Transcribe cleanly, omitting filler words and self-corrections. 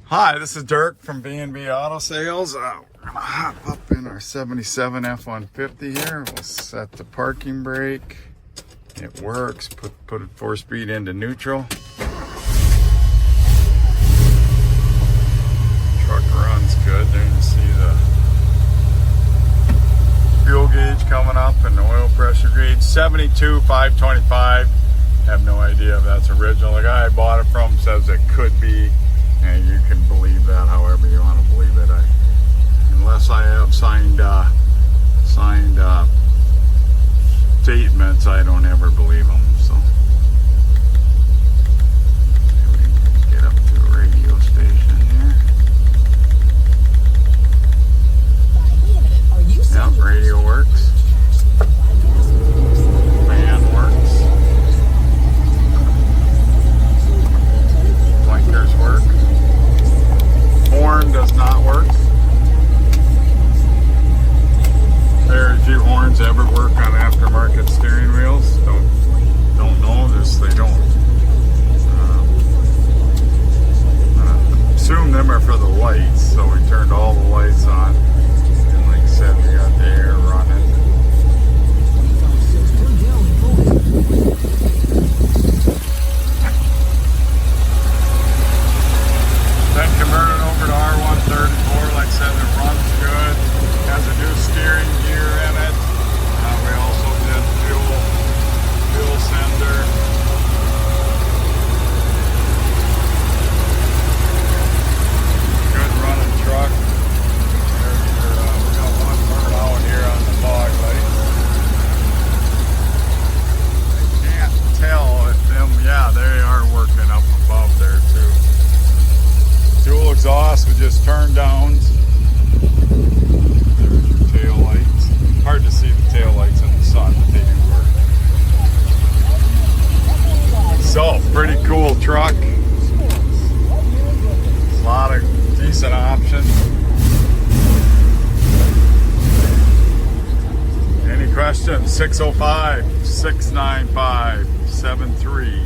Hi, this is Dirk from B&B Auto Sales. We're gonna hop up in our 77 F150 here. We'll set the parking brake. It works. Put it 4-speed into neutral. Truck runs good. There you can see the fuel gauge coming up and the oil pressure gauge. 72 525. Have no idea if that's original. The guy I bought it from says it could be. And you can believe that however you want to believe it. Unless I have signed statements, I don't ever believe them. So we can get up to a radio station here. Yep, radio works. Fan works. Blinkers work. Horn does not work. Very few horns ever work on aftermarket steering wheels. Don't know this. They don't. Assume them are for the lights. So we turned all the lights on, and like I said, we got the air running. Then converted over to R134, like I said, it runs good. Has a new steering gear in it. We also did fuel sender. Good running truck. We got one burn out here on the fog lights. I can't tell if them, yeah, they are working up above there too. Dual exhaust we just turned down. There's your tail lights. Hard to see the tail lights in the sun, but they do work. So, pretty cool truck. A lot of decent options. Any questions? 605-695-73